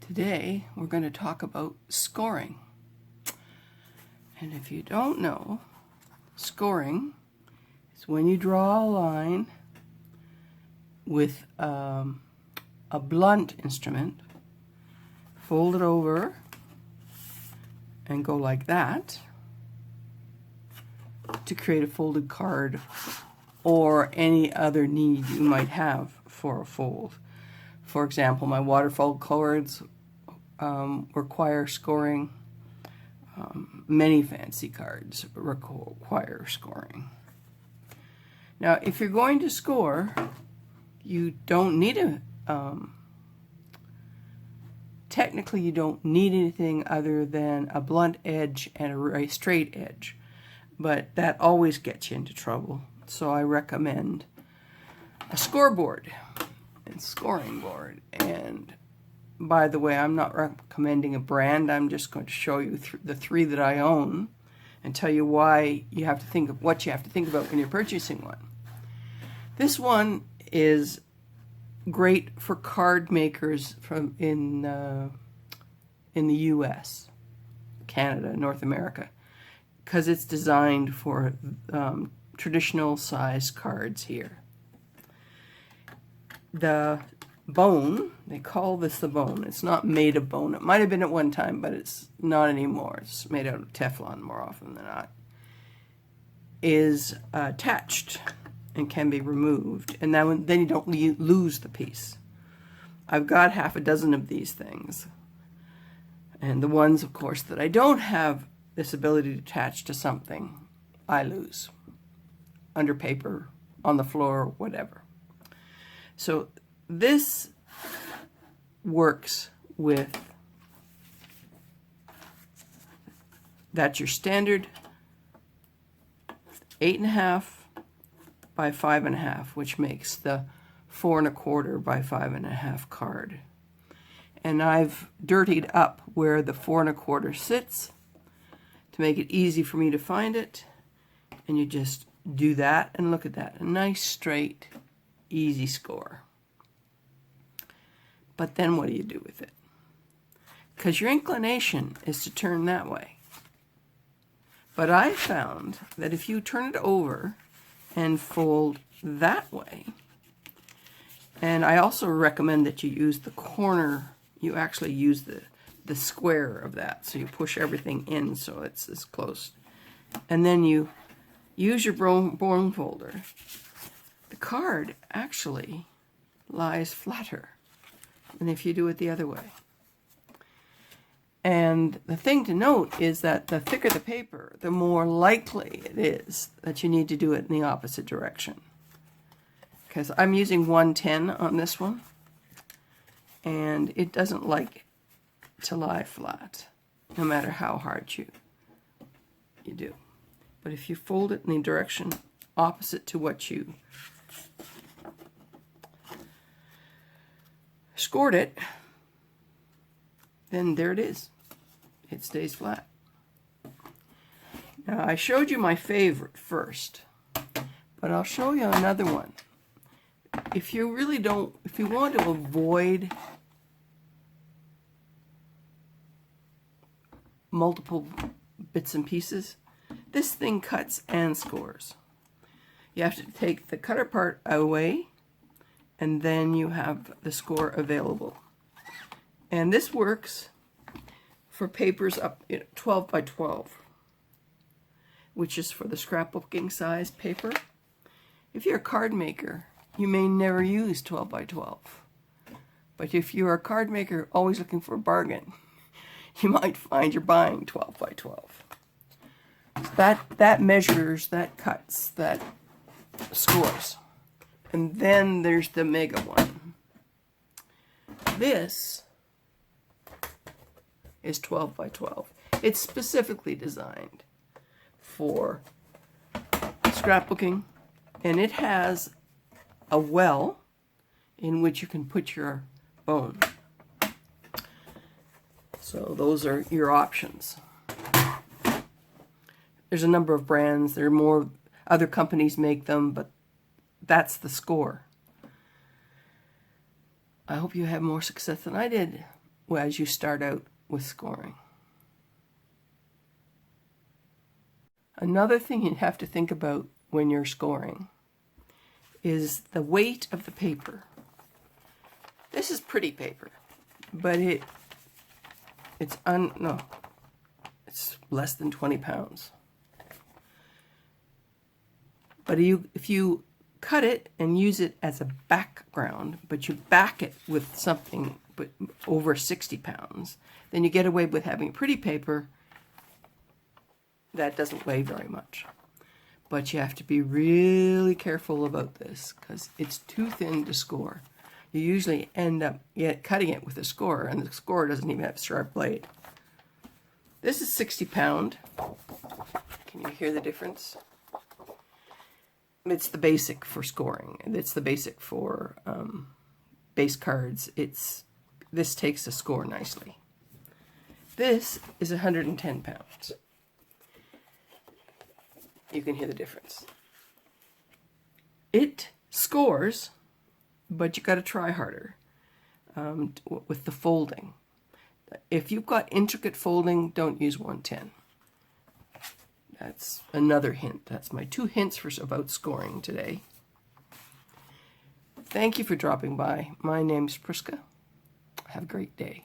Today we're going to talk about scoring. And if you don't know, scoring is when you draw a line with a blunt instrument, fold it over and go like that to create a folded card or any other need you might have for a fold. For example, my waterfall cards require scoring. Many fancy cards require scoring. Now, if you're going to score, you don't need technically you don't need anything other than a blunt edge and a straight edge, but that always gets you into trouble. So I recommend a scoreboard and scoring board. And by the way, I'm not recommending a brand. I'm just going to show you the three that I own and tell you why you have to think of what you have to think about when you're purchasing one. This one is great for card makers from in the U.S., Canada, North America, because it's designed for traditional size cards here. The bone, they call this the bone. It's not made of bone. It might have been at one time, but it's not anymore. It's made out of Teflon more often than not. Is attached and can be removed, and then you don't lose the piece. I've got half a dozen of these things, and the ones, of course, that I don't have this ability to attach to something, I lose under paper, on the floor, whatever. So this works with, that's your standard 8.5 by 5.5, which makes the 4 1/4 by 5.5 card. And I've dirtied up where the 4 1/4 sits to make it easy for me to find it. And you just do that, and look at that, a nice straight easy score. But then what do you do with it? Because your inclination is to turn that way. But I found that if you turn it over and fold that way, and I also recommend that you use the corner, you actually use the square of that, so you push everything in so it's as close. And then you use your bone folder. The card actually lies flatter than if you do it the other way. And the thing to note is that the thicker the paper, the more likely it is that you need to do it in the opposite direction. Because I'm using 110 on this one, and it doesn't like to lie flat, no matter how hard you do. But if you fold it in the direction opposite to what you scored it, then there it is. It stays flat. Now, I showed you my favorite first, but I'll show you another one. If you want to avoid multiple bits and pieces, this thing cuts and scores. You have to take the cutter part away, and then you have the score available. And this works for papers up 12 by 12, which is for the scrapbooking size paper. If you're a card maker, you may never use 12 by 12. But if you're a card maker always looking for a bargain, you might find you're buying 12 by 12. That measures, that cuts, that scores. And then there's the mega one. This is 12 by 12. It's specifically designed for scrapbooking, and it has a well in which you can put your bone. So those are your options. There's a number of brands. There are more, other companies make them, but that's the score. I hope you have more success than I did as you start out with scoring. Another thing you have to think about when you're scoring is the weight of the paper. This is pretty paper, but it's less than 20 pounds. But if you cut it and use it as a background, but you back it with something but over 60 pounds, then you get away with having pretty paper that doesn't weigh very much. But you have to be really careful about this because it's too thin to score. You usually end up cutting it with a scorer, and the scorer doesn't even have a sharp blade. This is 60 pound. Can you hear the difference? It's the basic for scoring. It's the basic for base cards. This takes a score nicely. This is 110 pounds. You can hear the difference. It scores, but you got to try harder with the folding. If you've got intricate folding, don't use 110. That's another hint. That's my 2 hints about scoring today. Thank you for dropping by. My name's Priska. Have a great day.